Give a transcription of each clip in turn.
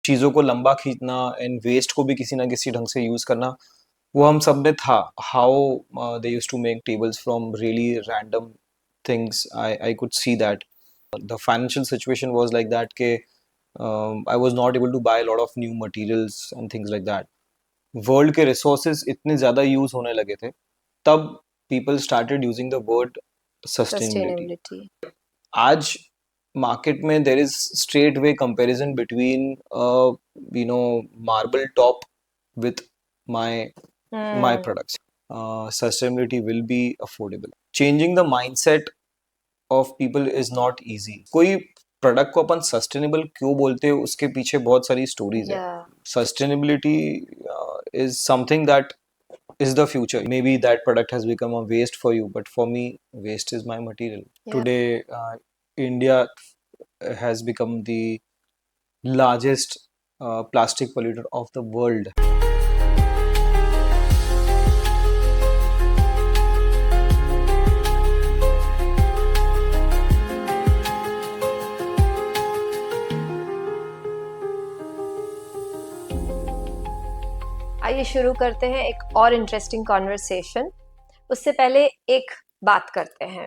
चीज़ों को लंबा खींचना एंड वेस्ट को भी किसी ना किसी ढंग से यूज़ करना, वो हम सब में था. How they used to make tables from really random things. I could see that the financial situation was like that ke I was not able to buy a lot of new materials and things like that. World के resources इतने ज़्यादा use होने लगे थे, तब people started using the word sustainability. Sustainability. आज market में there is straight way comparison between marble top with my my products. Sustainability will be affordable. Changing the mindset of people is not easy. कोई product को अपन sustainable क्यों बोलते हैं, उसके पीछे बहुत सारी स्टोरीज है. Yeah. Sustainability is something that is the future. Maybe that product has become a waste for you, but for me, waste is my material. Yeah. Today, India has become the largest plastic polluter of the world. आइए शुरू करते हैं एक और interesting conversation. उससे पहले एक बात करते हैं.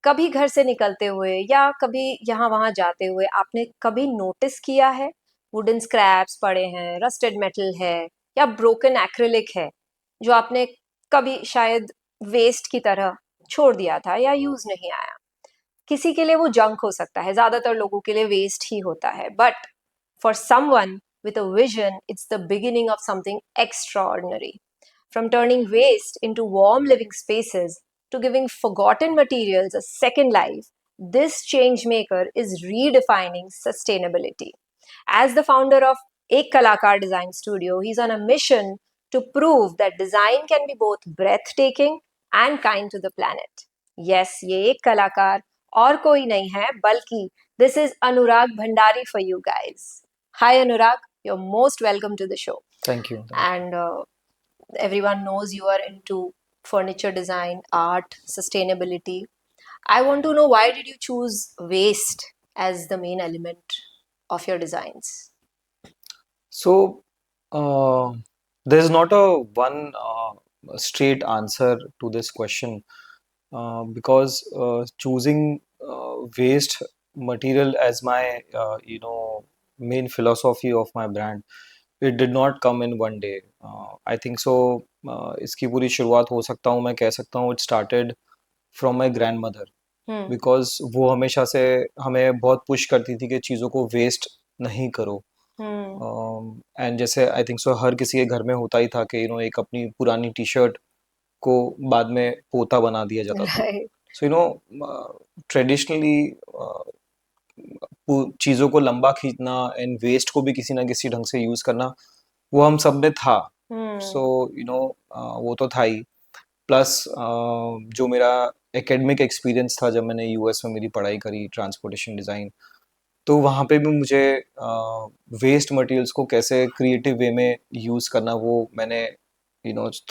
कभी घर से निकलते हुए या कभी यहाँ वहाँ जाते हुए आपने कभी नोटिस किया है वुडन स्क्रैप्स पड़े हैं, रस्टेड मेटल है या ब्रोकन एक्रिलिक है जो आपने कभी शायद वेस्ट की तरह छोड़ दिया था या यूज नहीं आया. किसी के लिए वो जंक हो सकता है, ज्यादातर लोगों के लिए वेस्ट ही होता है, but for someone with a vision, it's the beginning of something extraordinary. From turning waste into warm living spaces to giving forgotten materials a second life, this change maker is redefining sustainability. As the founder of Ek Kalakar Design Studio, he's on a mission to prove that design can be both breathtaking and kind to the planet. Yes, ये एक कलाकार और कोई नहीं है, बल्कि this is Anurag Bhandari for you guys. Hi Anurag, you're most welcome to the show. Thank you. And everyone knows you are into furniture design, art, sustainability. I want to know, why did you choose waste as the main element of your designs? So, there's not a one straight answer to this question, because choosing waste material as my main philosophy of my brand, it did not come in one day. I think so. इसकी पूरी शुरुआत हो सकता हूँ, मैं कह सकता हूँ, it started from my grandmother. Because वो हमेशा से हमें बहुत पुश करती थी कि चीज़ों को वेस्ट नहीं करो. एंड जैसे आई थिंक सो हर किसी के घर में होता ही था कि एक अपनी पुरानी टी शर्ट को बाद में पोता बना दिया जाता था. सो ट्रेडिशनली चीज़ों को लंबा खींचना एंड वेस्ट को भी किसी ना किसी ढंग से यूज़ करना, वो हम सब में था. सो वो तो था ही. प्लस जो मेरा एकेडमिक एक्सपीरियंस था जब मैंने यूएस में मेरी पढ़ाई करी ट्रांसपोर्टेशन डिज़ाइन, तो वहाँ पे भी मुझे वेस्ट मटेरियल्स को कैसे क्रिएटिव वे में यूज़ करना, वो मैंने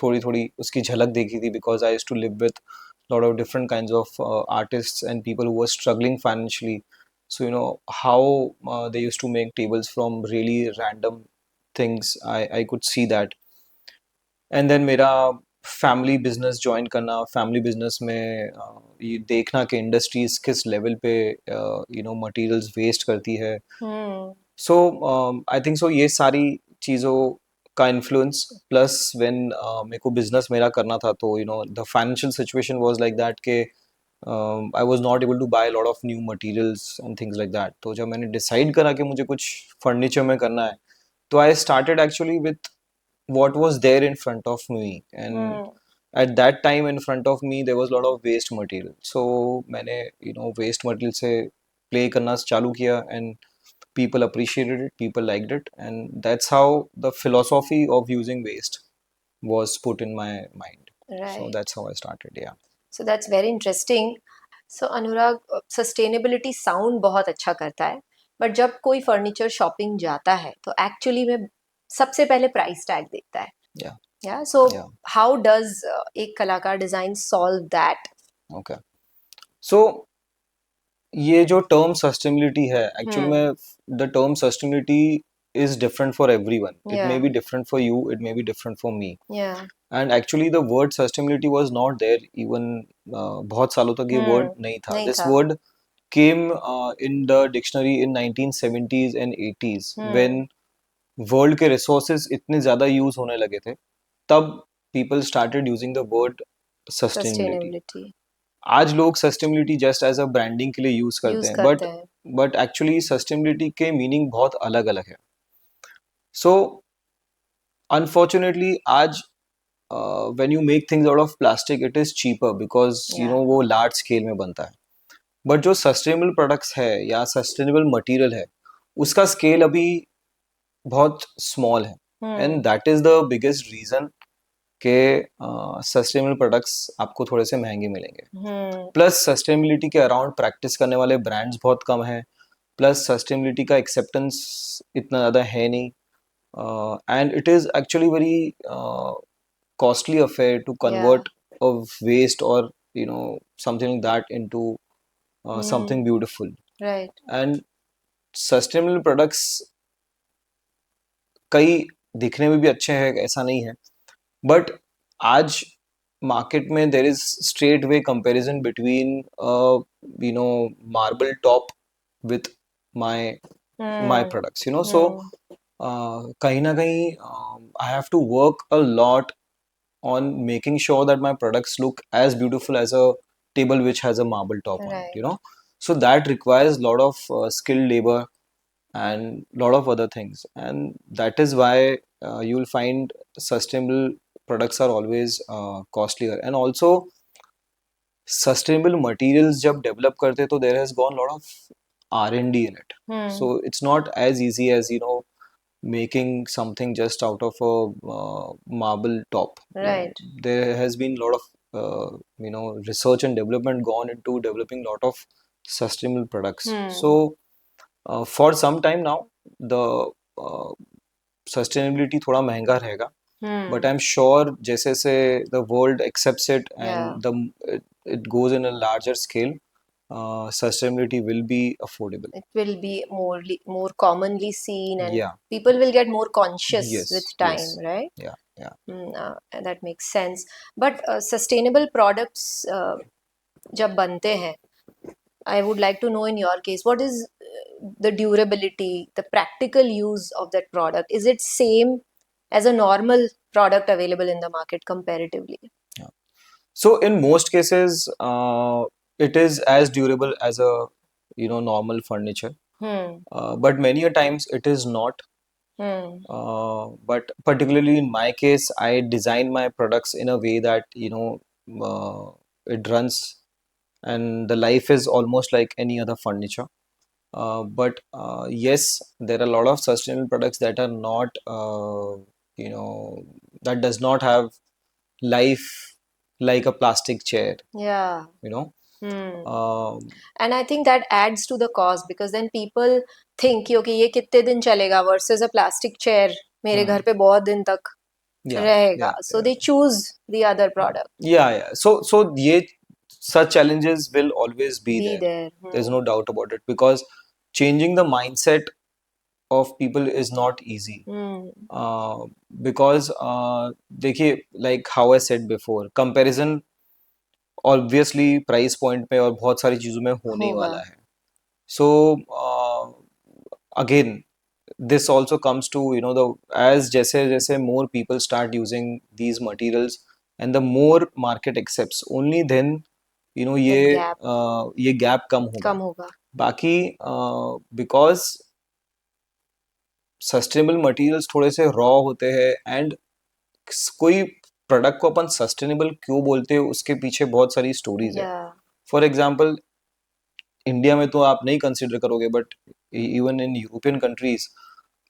थोड़ी थोड़ी उसकी झलक देखी थी. Because I used to live with lot of different kinds of artists and people who were struggling financially. So how they used to make tables from really random things. I could see that. And then मेरा family business join करना, family business में ये देखना कि industries किस level पे materials waste करती है. सो आई थिंक सो ये सारी चीज़ों का इन्फ्लुएंस, प्लस व्हेन मेरे को बिजनेस मेरा करना था, तो the financial situation was like that के I was not able to buy lot of new materials and things like that. तो जब मैंने डिसाइड करा कि मुझे कुछ फर्नीचर में करना है, तो I started actually with what was there in front of me, and at that time in front of me there was a lot of waste material. So मैंने waste material से play करना चालू किया, and people appreciated it, people liked it, and that's how the philosophy of using waste was put in my mind. Right. So that's how I started. Yeah. So that's very interesting. So Anurag, sustainability sound बहुत अच्छा करता है, but जब कोई furniture shopping जाता है तो actually में सबसे पहले प्राइस टैग देखता है. Yeah. So how does एक कलाकार design solve that? Okay. So ये जो टर्म सस्टेनेबिलिटी है, एक्चुअली में the term sustainability is different for everyone. It may Yeah. be different for you, it may be different for me. Yeah. And actually the word sustainability was not there even बहुत सालों तक ये word नहीं था. नहीं This था. word came in the dictionary in 1970s and 80s when world के resources इतने ज़्यादा use होने लगे थे. तब people started using the word sustainability. Sustainability. आज लोग sustainability just as a branding के लिए use करते यूज हैं, करते हैं. but actually sustainability के meaning बहुत अलग-अलग है. So unfortunately आज when you make things out of plastic it is cheaper because you Yeah. know वो large scale में बनता है. बट जो सस्टेनेबल प्रोडक्ट्स है या सस्टेनेबल मटेरियल है उसका स्केल अभी बहुत स्मॉल है and that is the biggest reason के सस्टेनेबल प्रोडक्ट्स आपको थोड़े से महंगे मिलेंगे. प्लस सस्टेनेबिलिटी के अराउंड प्रैक्टिस करने वाले ब्रांड्स बहुत कम है. प्लस सस्टेनेबिलिटी का एक्सेप्टेंस इतना ज़्यादा है नहीं and it is actually very costly affair to convert of waste or you know something like that into something beautiful. Right. And sustainable products कई दिखने में भी अच्छे हैं ऐसा नहीं है बट आज मार्केट में there is straight way comparison between you know marble top with my my products you know so कहीं ना कहीं I have to work a lot on making sure that my products look as beautiful as a table which has a marble top on it, you know. So that requires a lot of skilled labor and a lot of other things, and that is why you'll find sustainable products are always costlier. And also sustainable materials जब develop करते तो there has gone a lot of R&D in it. So it's not as easy as you know making something just out of a marble top. Right. There has been a lot of you know research and development gone into developing a lot of sustainable products. So for some time now the sustainability थोड़ा महंगा रहेगा. But I'm sure जैसे से the world accepts it and it goes in a larger scale, sustainability will be affordable. It will be more commonly seen, and Yeah. people will get more conscious Yes, with time, yes. right? Yeah, yeah. That makes sense. But sustainable products जब बनते हैं, I would like to know in your case, what is the durability, the practical use of that product? Is it same as a normal product available in the market comparatively? Yeah. So in most cases, it is as durable as a you know normal furniture. But many a times it is not. But particularly in my case, I design my products in a way that you know it runs and the life is almost like any other furniture. But yes, there are a lot of sustainable products that are not you know that does not have life like a plastic chair, Yeah. you know. And I think that adds to the cost because then people think कि okay ये कितने दिन चलेगा versus a plastic chair मेरे घर पे बहुत दिन तक रहेगा. So they choose the other product. Yeah. So ये such challenges will always be there. There's no doubt about it because changing the mindset of people is not easy. Because देखिए like how I said before, comparison obviously price point पे और बहुत सारी चीजों में होने ही वाला है. So again this also comes to you know the as जैसे जैसे more people start using these materials and the more market accepts, only then you know ये gap कम होगा. बाकी because सस्टेनेबल मटेरियल्स थोड़े से रॉ होते हैं एंड कोई प्रोडक्ट को अपन सस्टेनेबल क्यों बोलते हैं उसके पीछे बहुत सारी स्टोरीज है. फॉर एग्जांपल इंडिया में तो आप नहीं कंसिडर करोगे but even in European countries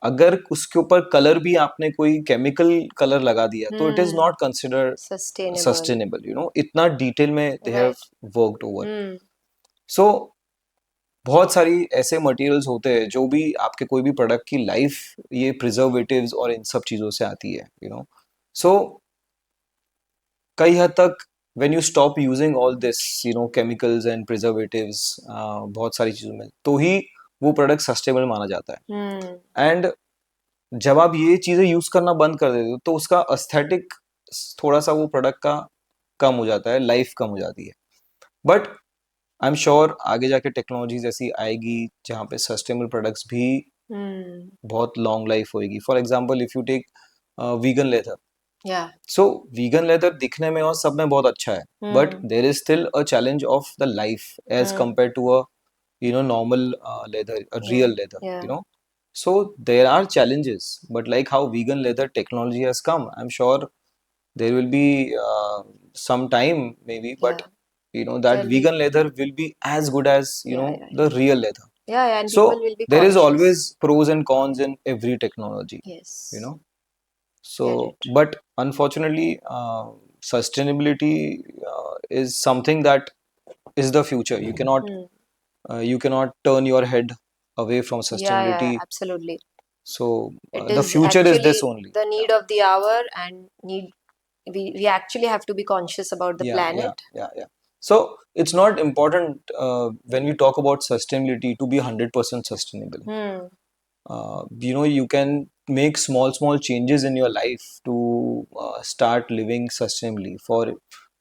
अगर उसके ऊपर कलर भी आपने कोई केमिकल कलर लगा दिया तो it is not consider sustainable, you know. इतना डिटेल में दे हैव वर्कड ओवर. सो बहुत सारी ऐसे मटेरियल्स होते हैं जो भी आपके कोई भी प्रोडक्ट की लाइफ ये प्रिजर्वेटिव्स और इन सब चीज़ों से आती है, यू नो. सो कई हद तक when you stop using all this you know chemicals and preservatives बहुत सारी चीज़ों में तो ही वो प्रोडक्ट सस्टेनेबल माना जाता है. एंड जब आप ये चीजें यूज करना बंद कर देते हो तो उसका एस्थेटिक थोड़ा सा वो प्रोडक्ट का कम हो जाता है, लाइफ कम हो जाती है। बट आई एम श्योर आगे जाके टेक्नोलॉजीज ऐसी आएगी जहाँ पे सस्टेनेबल प्रोडक्ट्स भी बहुत लॉन्ग लाइफ होएगी। For example if you take vegan leather, या सो वीगन लेदर दिखने में और सब में बहुत अच्छा है, but there is still a challenge of the life as compare to a normal leather, a real leather, yeah so there are challenges, but like how vegan leather technology has come, I'm sure there will be some time maybe, but that there'll be vegan leather will be as good as yeah the real leather. and So people will be there is conscious. always pros and cons in every technology, Yes. so Get it. but unfortunately sustainability is something that is the future. You cannot turn your head away from Yeah, sustainability. absolutely. So It the is future is this actually only. the need of the hour, and we actually have to be conscious about the Yeah, planet. yeah. So it's not important when we talk about sustainability to be 100% sustainable. You can make small changes in your life to start living sustainably.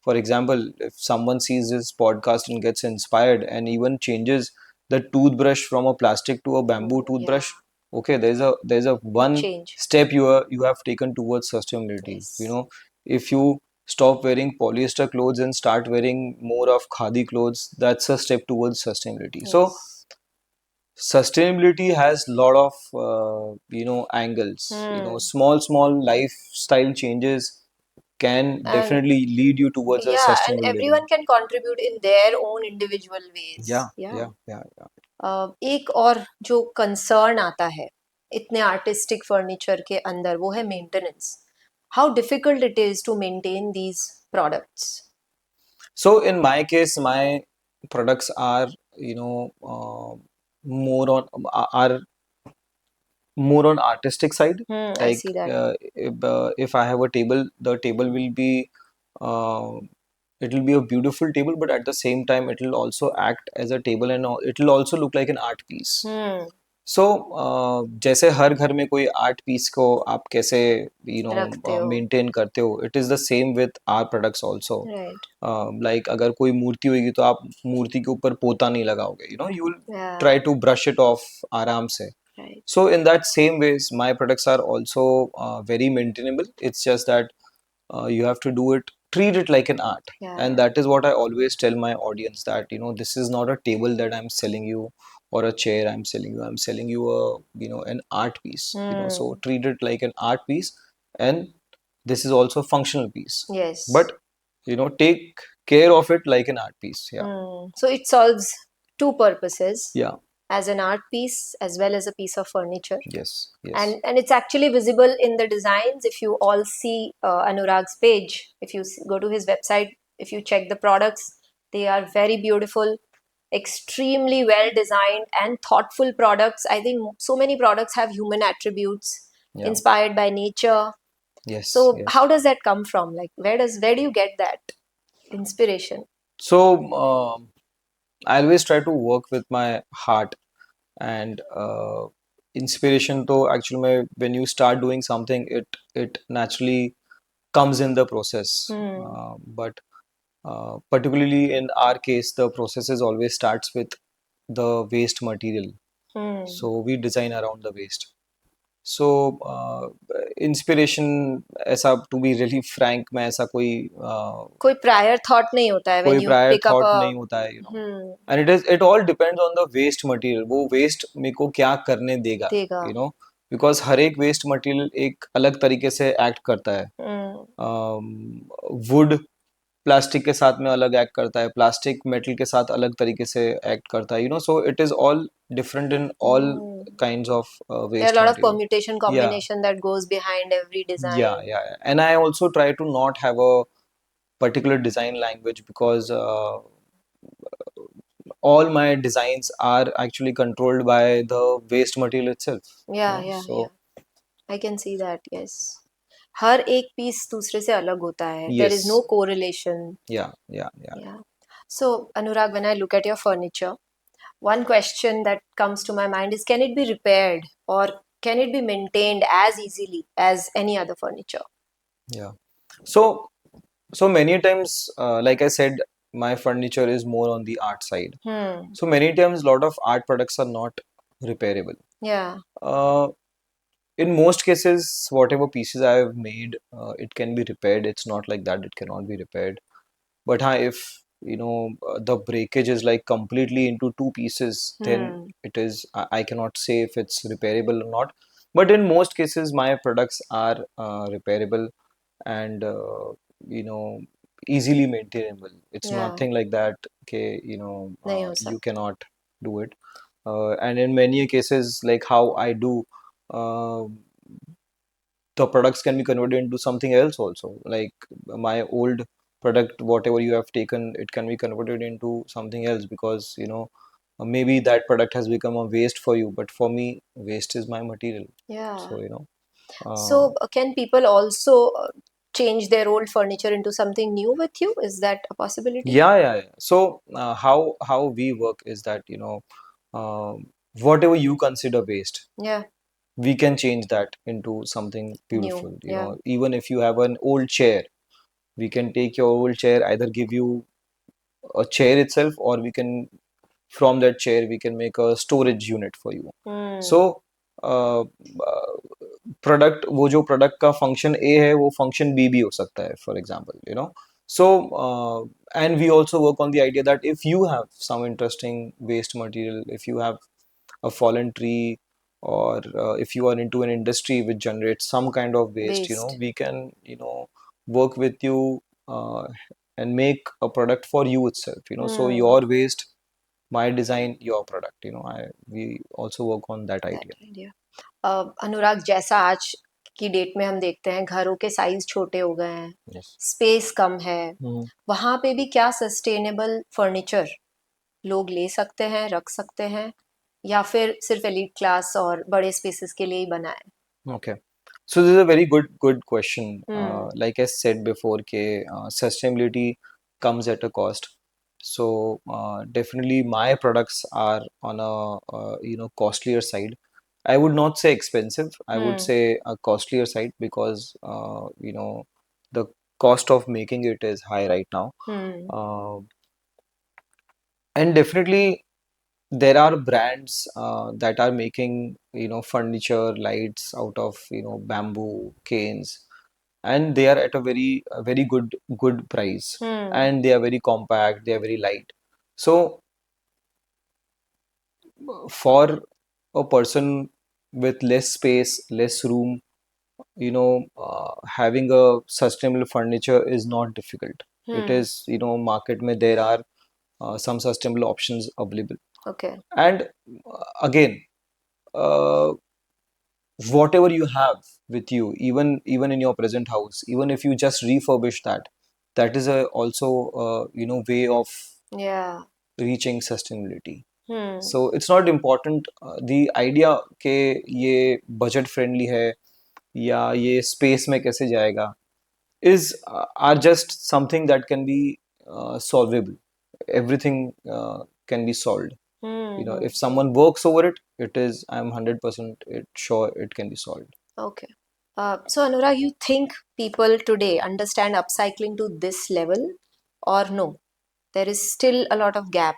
For example, if someone sees this podcast and gets inspired and even changes the toothbrush from a plastic to a bamboo toothbrush, okay, there's a one Change. step you have taken towards sustainability. Yes. If you stop wearing polyester clothes and start wearing more of khadi clothes, that's a step towards sustainability. So Yes. sustainability has lot of angles. Small lifestyle changes can And definitely lead you towards a and sustainable living. everyone can contribute in their own individual ways. Yeah. एक और जो concern आता है इतने artistic furniture के अंदर, वो है maintenance. How difficult it is to maintain these products. So in my case, my products are more on are more on artistic side. I Like see that. if I have a table, the table will be uh, it will be a beautiful table, but at the same time it will also act as a table, and it will also look like an art piece. So जैसे हर घर में कोई art piece को आप कैसे रखते हो. Maintain करते हो, it is the same with our products also. Right. Like अगर कोई मूर्ति होगी तो आप मूर्ति के ऊपर पोता नहीं लगाओगे, you will Yeah. Try to brush it off आराम से. Right. So in that same ways, my products are also very maintainable. It's just that you have to treat it like an art. And that is what I always tell my audience, that this is not a table that I'm selling you, or a chair I'm selling you. I'm selling you an art piece. So treat it like an art piece, and this is also a functional piece. Yes. But take care of it like an art piece. Yeah. So it solves two purposes. Yeah. As an art piece as well as a piece of furniture. Yes. And it's actually visible in the designs. If you all see Anurag's page, if you go to his website, if you check the products, they are very beautiful, extremely well designed and thoughtful products. I think so many products have human attributes, inspired by nature. Yes. So how does that come from? Like where do you get that inspiration? So I always try to work with my heart, and inspiration to actually when you start doing something, it naturally comes in the process. But particularly in our case, the process is always starts with the waste material. So we design around the waste. So inspiration, ऐसा to be really frank, मैं ऐसा कोई prior thought नहीं होता है when कोई you prior pick up thought a नहीं होता है, and it all depends on the waste material. वो waste मेरे को क्या करने देगा, because हर एक waste material एक अलग तरीके से act करता है. wood प्लास्टिक के साथ में अलग एक्ट करता है, प्लास्टिक मेटल के साथ अलग तरीके से एक्ट करता है, so it is all different in all kinds of waste there are a lot material. of permutation combination that goes behind every design. Yeah. And I also try to not have a particular design language, because all my designs are actually controlled by the waste material itself. Yeah. I can see that. Yes. हर एक piece दूसरे से अलग होता है. There is no correlation. Yeah. So Anurag, when I look at your furniture, one question that comes to my mind is, can it be repaired, or can it be maintained as easily as any other furniture? Yeah. So many times, like I said, my furniture is more on the art side. So many times, lot of art products are not repairable. Yeah. Uh, in most cases, whatever pieces I have made, it can be repaired. It's not like that it cannot be repaired. But if the breakage is like completely into two pieces, then it is I cannot say if it's repairable or not. But in most cases, my products are repairable and you know easily maintainable. It's Yeah. nothing like that. Okay, नहीं हो you सकता. cannot do it. And in many cases, like how I do, uh, the products can be converted into something else also. Like my old product, whatever you have taken, it can be converted into something else because maybe that product has become a waste for you, but for me, waste is my material. Yeah. So So can people also change their old furniture into something new with you? Is that a possibility? yeah. So how we work is that whatever you consider waste, Yeah. we can change that into something beautiful. New. Yeah. Even if you have an old chair, we can take your old chair, either give you a chair itself, or we can from that chair we can make a storage unit for you. So product वो जो product का function ए है वो function B भी हो सकता है for example so and we also work on the idea that if you have some interesting waste material, if you have a fallen tree, or if you are into an industry which generates some kind of waste, Waste. we can work with you uh, and make a product for you itself, so your waste, my design, your product. We also work on that That idea. idea. अनुराग, जैसा आज की date में हम देखते हैं घरों के size छोटे हो गए हैं, Yes. स्पेस कम है, हम्म वहां पे भी क्या सस्टेनेबल फर्नीचर लोग ले सकते हैं, रख सकते हैं, या फिर सिर्फ एलीट क्लास और बड़े स्पेसेस के लिए ही बना है? Okay. So this is a very good question. Like I said before, sustainability comes at a cost. So definitely my products are on a costlier side. I would not say expensive. I would say a costlier side because the cost of making it is high right now. Uh, and definitely there are brands that are making furniture lights out of bamboo canes, and they are at a very good price, and they are very compact, they are very light. So for a person with less space, less room, having a sustainable furniture is not difficult. It is, market mein there are some sustainable options available. Okay. And again, uh, whatever you have with you, even in your present house, even if you just refurbish that, that is a also way of Yeah. reaching sustainability. So it's not important the idea के ये budget friendly है या ये space में कैसे जाएगा is are just something that can be solvable. Everything can be solved. If someone works over it, I'm 100% sure it can be solved. Okay. So Anurag, you think people today understand upcycling to this level, or no? There is still a lot of gap.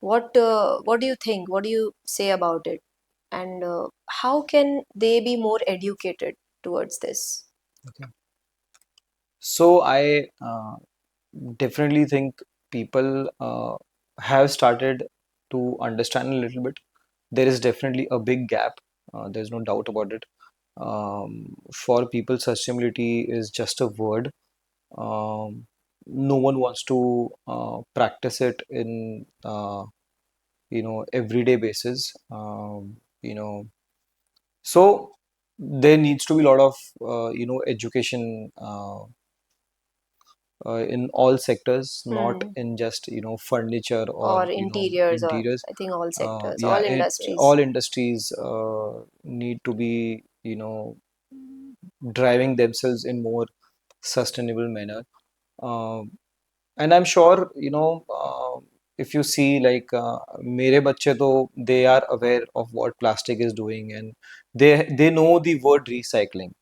What do you think? What do you say about it? And how can they be more educated towards this? Okay. So I definitely think people have started to understand a little bit. There is definitely a big gap. There's no doubt about it. For people, sustainability is just a word. No one wants to practice it in everyday basis. So there needs to be a lot of education in all sectors, not in just furniture or Or interiors, or interiors. I think all sectors, Yeah, all industries. all industries need to be driving themselves in more sustainable manner. And I'm sure if you see like मेरे बच्चे तो they are aware of what plastic is doing and they know the word recycling.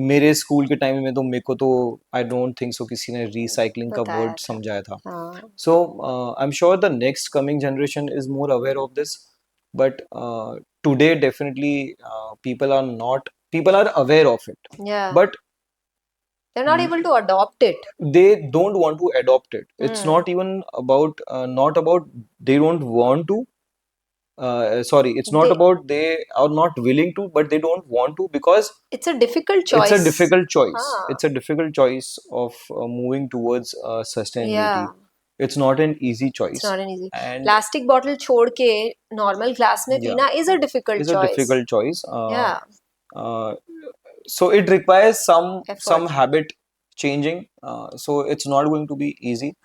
मेरे school के time में तो मेरे को तो आई डोंट थिंक सो किसी ने रिसाइकलिंग का बताया वर्ड था। समझाया था. हाँ, So I'm sure the next coming generation is more aware of this, but today definitely people are aware of it, yeah, but they're not able to adopt it. they don't want to adopt it. It's Hmm. not even about not about they don't want to. Sorry, it's not They, about they are not willing to, but they don't want to because it's a difficult it's a choice. difficult choice. हाँ, It's a difficult choice of moving towards yeah, sustainability. It's not an easy it's choice, not an easy. and Plastic bottle छोड़ के normal glass में yeah, पीना is a difficult it's a choice. difficult choice. Yeah, Uh, so it requires some effort. habit changing. So it's not going to be easy.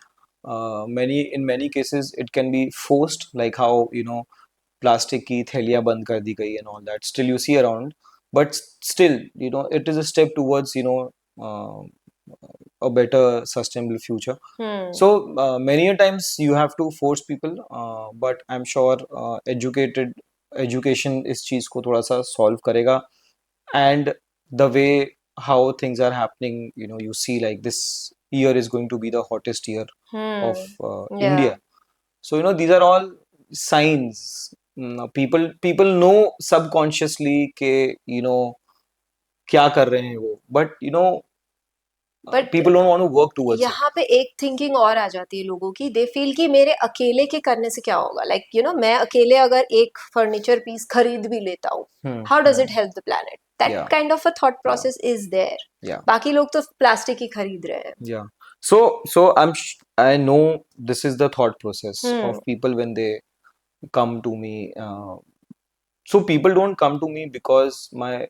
In many cases it can be forced, like how plastic की थैलियां बंद कर दी गई and all that still you see around, but still it is a step towards a better sustainable future. So many a times you have to force people, but I'm sure education इस चीज को थोड़ा सा solve करेगा, and the way how things are happening, you see like this year is going to be the hottest year of Yeah, India. So these are all signs. People know subconsciously के क्या कर रहे हैं वो, but but people don't want to work towards it. यहाँ पे एक thinking और आ जाती है लोगों की. दे फील कि मेरे अकेले के करने से क्या होगा. लाइक मैं अकेले अगर एक फर्नीचर पीस खरीद भी लेता हूँ, how does it help the planet. That Yeah, kind of a thought yeah, process is there. yeah, बाकी लोग तो प्लास्टिक ही खरीद रहे हैं. yeah. So I know this is the thought process of people when they come to me. So people don't come to me because my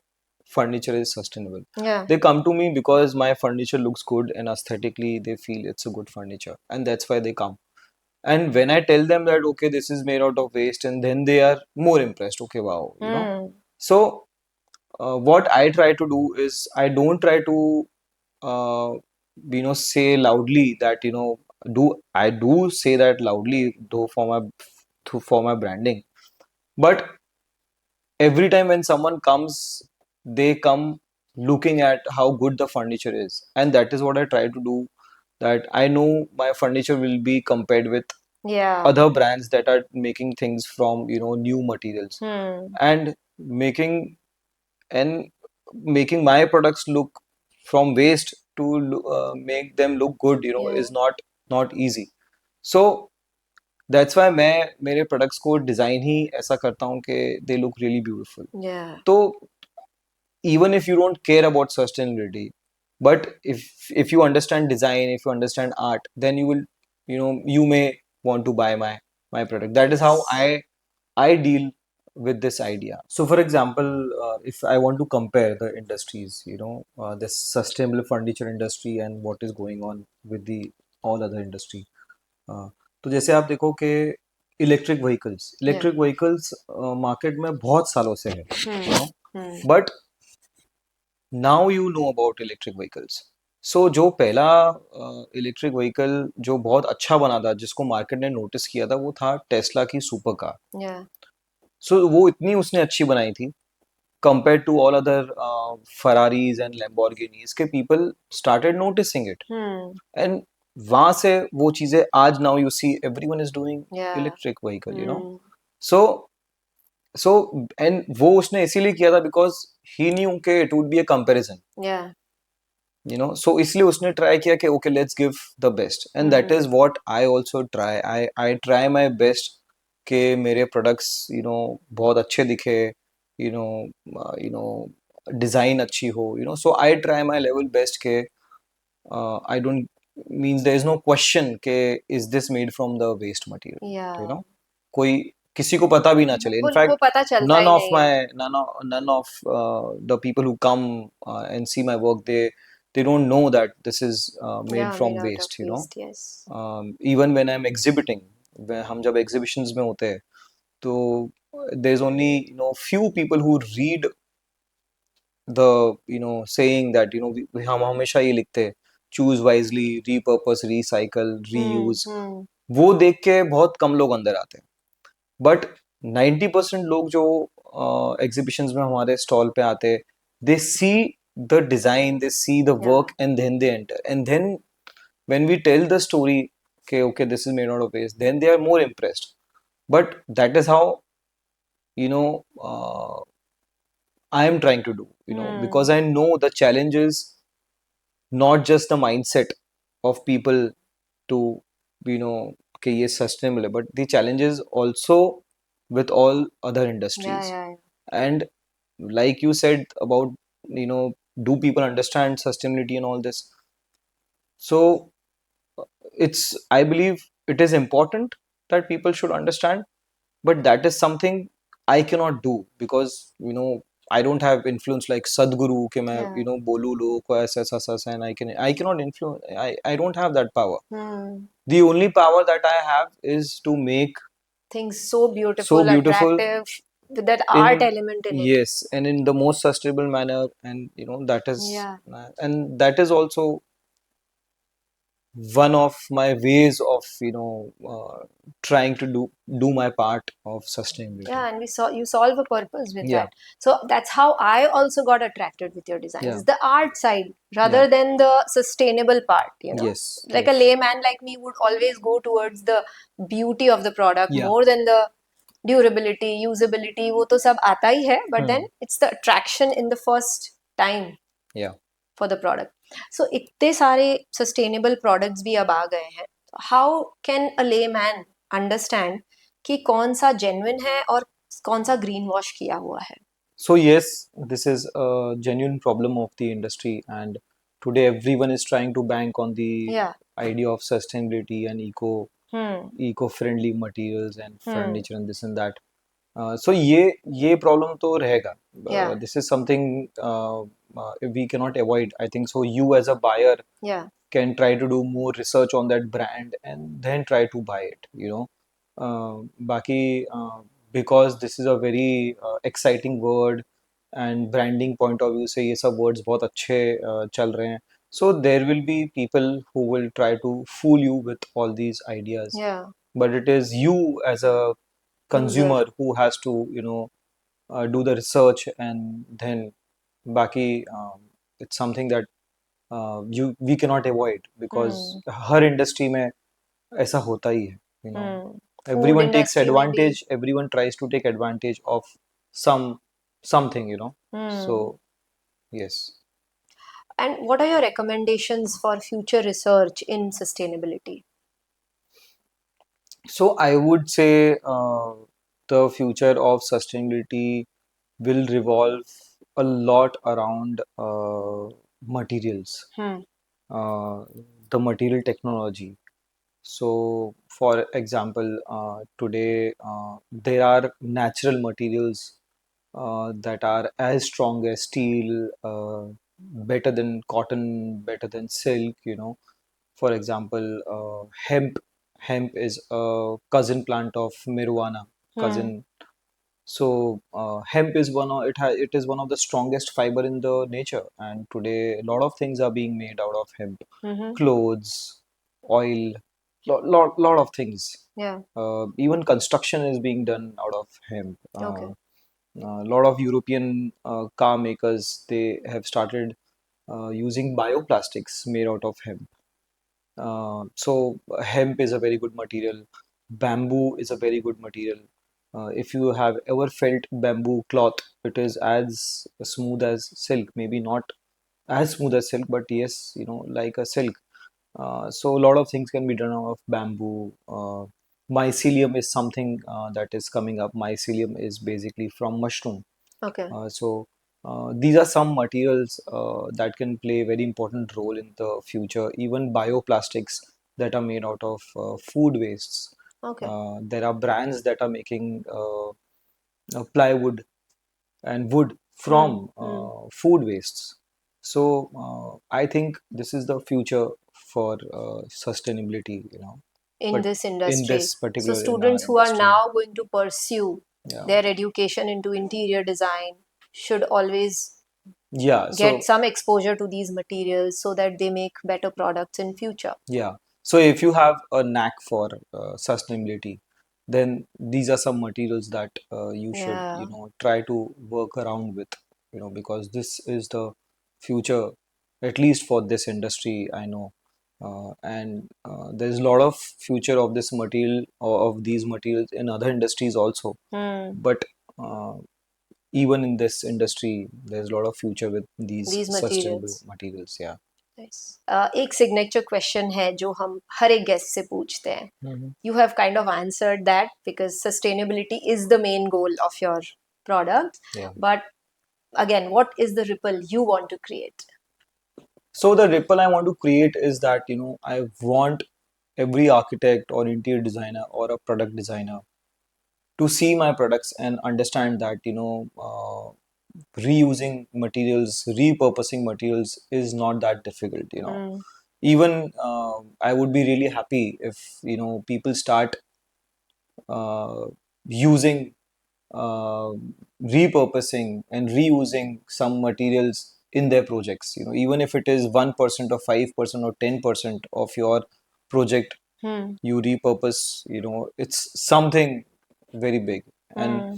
furniture is sustainable. Yeah. They come to me because my furniture looks good and aesthetically they feel it's a good furniture, and that's why they come. And when I tell them that okay, this is made out of waste, and then they are more impressed. Okay, wow. So what I try to do is I don't try to uh, say loudly that do I do say that loudly though for my branding, but every time when someone comes, they come looking at how good the furniture is, and that is what I try to do. That I know my furniture will be compared with Yeah. other brands that are making things from new materials, and and making my products look from waste to make them look good Yeah. is not easy. So that's why मैं मेरे products को design ही ऐसा करता हूँ कि they look really beautiful. Yeah. तो even if you don't care about sustainability, but if you understand design, if you understand art, then you will you may want to buy my product. That is how I deal with this idea. So for example, if I want to compare the industries, the sustainable furniture industry and what is going on with the all other industry, तो जैसे आप देखो कि electric vehicles market में बहुत सालों से है, but now you know about electric vehicles. So जो पहला इलेक्ट्रिक व्हीकल जो बहुत अच्छा बना था, जिसको मार्केट ने नोटिस किया था, वो था टेस्ला की सुपर कार. सो वो इतनी उसने अच्छी बनाई थी compared to all other Ferraris and Lamborghinis के people started noticing it. And वहां से वो चीजें आज now you see everyone is doing electric vehicle. So and वो उसने इसीलिए किया था because he knew कि it would be a comparison. So इसलिए उसने try किया कि okay, let's give the best, and that is what I also try. I try my best कि मेरे products बहुत अच्छे दिखे, डिजाइन अच्छी हो, so I try my level best के I don't means there is no question के is this made from the waste material. कोई किसी को पता भी ना चले. In fact, वो पता चलता ही नहीं है. none of the people who come and see my work, they don't know that this is made from waste. Yes. Even when I'm exhibiting, हम जब exhibitions में होते हैं, तो there's only few people who read the saying that हम हमेशा ये लिखते हैं, choose wisely, repurpose, recycle, reuse. वो देख के बहुत कम लोग अंदर आते हैं, बट 90% लोग जो एग्जीबिशंस में हमारे स्टॉल पे आते, they see the design, they see the Yeah. Work, and then they enter, and then when we tell the story, okay, this is made out of waste, then they are more impressed. But that is how, you know, I am trying to do, because I know the challenge is not just the mindset of people to, okay, yes, sustainable, but the challenge is also with all other industries. Yeah. And like you said about, do people understand sustainability and all this? So I believe it is important that people should understand, but that is something I cannot do, because I don't have influence like Sadhguru कि मैं Yeah. बोलूँ लोगों को ऐसा ऐसा ऐसा, and I cannot influence. I don't have that power. Hmm. The only power that I have is to make Things so beautiful, beautiful attractive, with that art element in it. yes, and in the most sustainable manner, and that is Yeah. and that is also one of my ways of trying to do my part of sustainability. Yeah, and you solve a purpose with Yeah. that. So that's how I also got attracted with your designs. Yeah. The art side rather than the sustainable part, Yes, Like a yes. layman like me would always go towards the beauty of the product Yeah. more than the durability, usability, वो तो सब आता ही है, but then it's the attraction in the first time Yeah. for the product. So इतने सारे sustainable products भी अब आ गए हैं. How can a layman understand कि कौन सा genuine है और कौन सा green wash किया हुआ है? So yes, this is a genuine problem of the industry, and today everyone is trying to bank on the Yeah. idea of sustainability and eco-friendly materials and furniture and this and that. So ये problem तो रहेगा. Yeah. This is something we cannot avoid. I think so. You as a buyer Yeah. can try to do more research on that brand and then try to buy it. बाकी because this is a very exciting word, and branding point of view से ये सब words बहुत अच्छे चल रहे हैं. So there will be people who will try to fool you with all these ideas. Yeah. But it is you as a consumer who has to do the research, and then बाकी it's something that we cannot avoid, because her industry में ऐसा होता ही है. Everyone takes advantage, everyone tries to take advantage of something. So yes. And what are your recommendations for future research in sustainability? So I would say the future of sustainability will revolve a lot around materials, the material technology. So, for example, today there are natural materials that are as strong as steel, better than cotton, better than silk. For example, hemp. Hemp is a cousin plant of marijuana. Cousin. So hemp is it is one of the strongest fiber in the nature, and today a lot of things are being made out of hemp. Clothes, oil, lot of things. Yeah. Even construction is being done out of hemp. Okay. A lot of European car makers, they have started using bioplastics made out of hemp. So hemp is a very good material. Bamboo is a very good material. If you have ever felt bamboo cloth, it is as smooth as silk. Maybe not as smooth as silk, but yes, like a silk. So a lot of things can be done out of bamboo. Mycelium is something that is coming up. Mycelium is basically from mushroom. Okay. So these are some materials that can play a very important role in the future. Even bioplastics that are made out of food wastes. Okay. There are brands that are making plywood and wood from food wastes. So I think this is the future for sustainability, In but this industry. in this particular So in our students who are industry. now going to pursue Yeah. their education into interior design should always Yeah, get so some exposure to these materials so that they make better products in future. yeah, So if you have a knack for sustainability, then these are some materials that you should, Yeah. try to work around with, because this is the future, at least for this industry, I know. And there's a lot of future of this material or of these materials in other industries also. Hmm. But uh, even in this industry, there's a lot of future with these These sustainable materials. materials. Yeah. Nice. एक signature question है जो हम हर एक guest से पूछते हैं. Mhm. You have kind of answered that because sustainability is the main goal of your product. Yeah. But again, what is the ripple you want to create? So the ripple I want to create is that, I want every architect or interior designer or a product designer to see my products and understand that, reusing materials, repurposing materials is not that difficult. Hmm. Even I would be really happy if, people start using, uh, repurposing and reusing some materials in their projects. Even if it is 1% or 5% or 10% of your project, Hmm. you repurpose. It's something very big. And Hmm.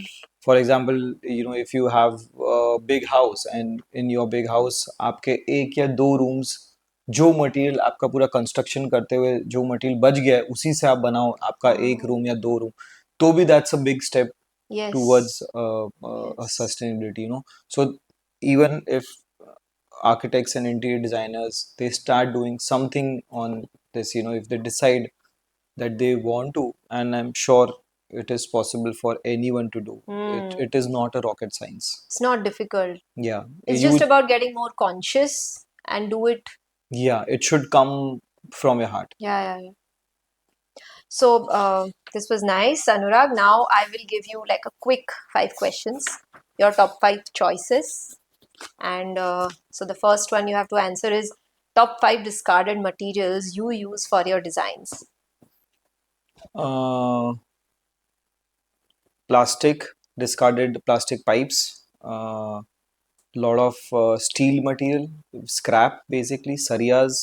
for example, if you have a big house and in your big house आपके एक या दो rooms, जो material आपका पूरा construction करते हुए जो मटेरियल बच गया है उसी से आप बनाओ आपका एक रूम या दो रूम, तो भी that's a big step Yes. towards a Yes. sustainability. So even if architects and interior designers, they start doing something on this, if they decide that they want to, and I'm sure it is possible for anyone to do it. Hmm. It is not a rocket science. It's not difficult. Yeah, It's you just about getting more conscious and do it. yeah, it should come from your heart. Yeah. So this was nice, Anurag. Now I will give you like a quick 5 questions, your top 5 choices. And so the first one you have to answer is top 5 discarded materials you use for your designs. uh, Plastic, discarded plastic pipes, lot of steel material, scrap basically, sariyas,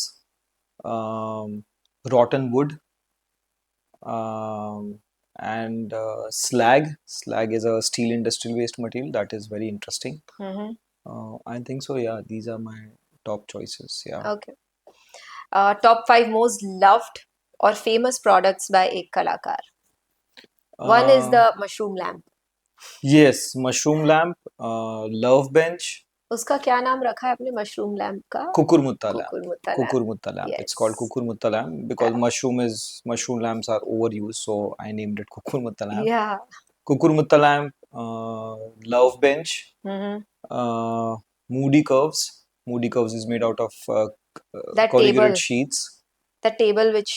um, rotten wood, um, and slag. Slag is a steel industrial waste material that is very interesting. Mm-hmm. I think so. Yeah, these are my top choices. Yeah. Okay. Top 5 most loved or famous products by ek kalakar. One is Uh, the mushroom lamp. yes, mushroom lamp, love bench, उसका क्या नाम रखा है आपने mushroom lamp का? Kukurmutta lamp. Kukurmutta lamp. Kukurmutta lamp. It's called Yes. Kukurmutta lamp because mushroom lamps are overused, so I named it Kukurmutta lamp. Yeah. Kukurmutta lamp, love bench, Mm-hmm. Moody curves. Moody curves is made out of That corrugated table. sheets. The table which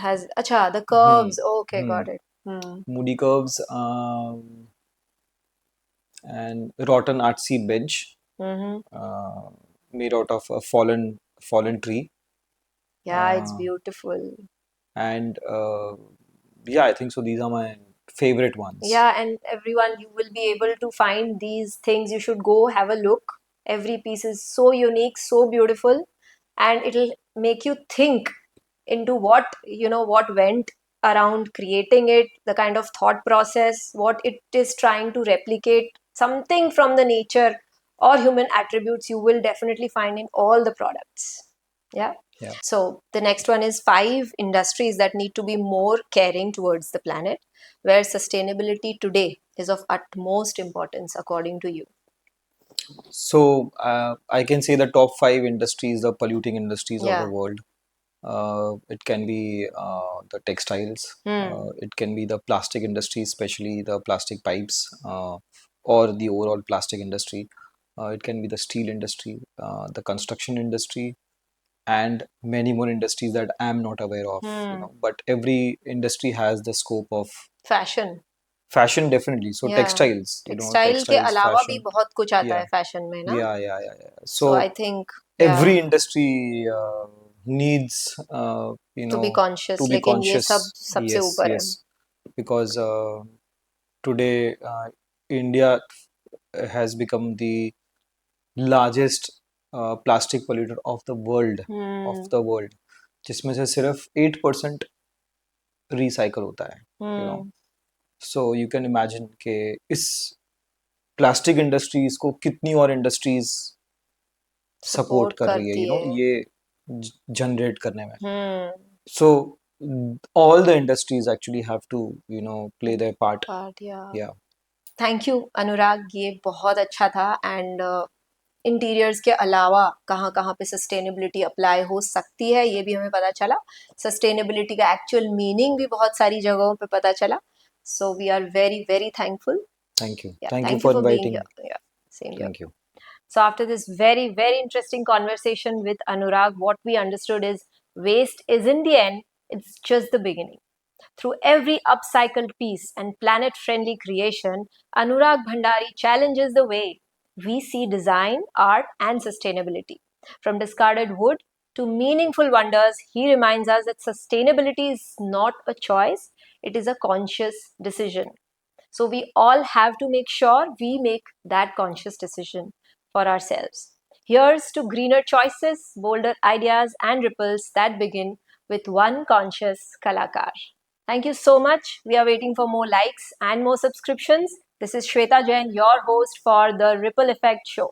has acha the Hmm. curves. Okay, Hmm. got it. Hmm. Moody curves, and rotten artsy bench, Mm-hmm. made out of a fallen tree. Yeah, it's Uh, beautiful. and yeah, I think so. These are my favorite ones. Yeah, and everyone, you will be able to find these things. You should go have a look. Every piece is so unique, so beautiful, and it'll make you think into what went around creating it, the kind of thought process, what it is trying to replicate, something from the nature or human attributes you will definitely find in all the products. Yeah. Yeah. So the next one is 5 industries that need to be more caring towards the planet, where sustainability today is of utmost importance, according to you. So I can say the top five industries, the polluting industries of the Yeah. world. It can be the textiles. Hmm. It can be the plastic industry, especially the plastic pipes, or the overall plastic industry. It can be the steel industry, the construction industry, and many more industries that I'm not aware of. Hmm. But every industry has the scope of Fashion. fashion, definitely. So Yeah. textiles, textile के textiles, अलावा भी fashion. बहुत कुछ आता Yeah, है fashion में ना. yeah. So I So think, yeah, every industry needs, to be conscious. to be लेकिन ये सब conscious. सबसे Yes, ऊपर है. yes, because today India has become the largest plastic polluter of the world, Hmm. of the world. जिसमें से सिर्फ 8% recycle होता है, you know. So you can imagine कि इस प्लास्टिक इंडस्ट्रीज को कितनी और इंडस्ट्रीज सपोर्ट कर रही है, यू नो, ये जनरेट करने में. So all the industries actually have to, you know, play their part. Yeah. Thank you Anurag, ये बहुत अच्छा था. एंड इंटीरियर्स के अलावा कहाँ कहाँ पे सस्टेनेबिलिटी अप्लाई हो सकती है ये भी हमें पता चला. सस्टेनेबिलिटी का एक्चुअल मीनिंग भी बहुत सारी जगहों पे पता चला. So we are very very thankful. Thank you. Yeah, Thank you thank for you for being inviting. here. Yeah, same here. Thank you. So after this very, very interesting conversation with Anurag, what we understood is waste is in the end, it's just the beginning. Through every upcycled piece and planet-friendly creation, Anurag Bhandari challenges the way we see design, art, and sustainability. From discarded wood to meaningful wonders, he reminds us that sustainability is not a choice, it is a conscious decision. So we all have to make sure we make that conscious decision for ourselves. Here's to greener choices, bolder ideas, and ripples that begin with one conscious Kalakar. Thank you so much. We are waiting for more likes and more subscriptions. This is Shweta Jain, your host for the Ripple Effect Show.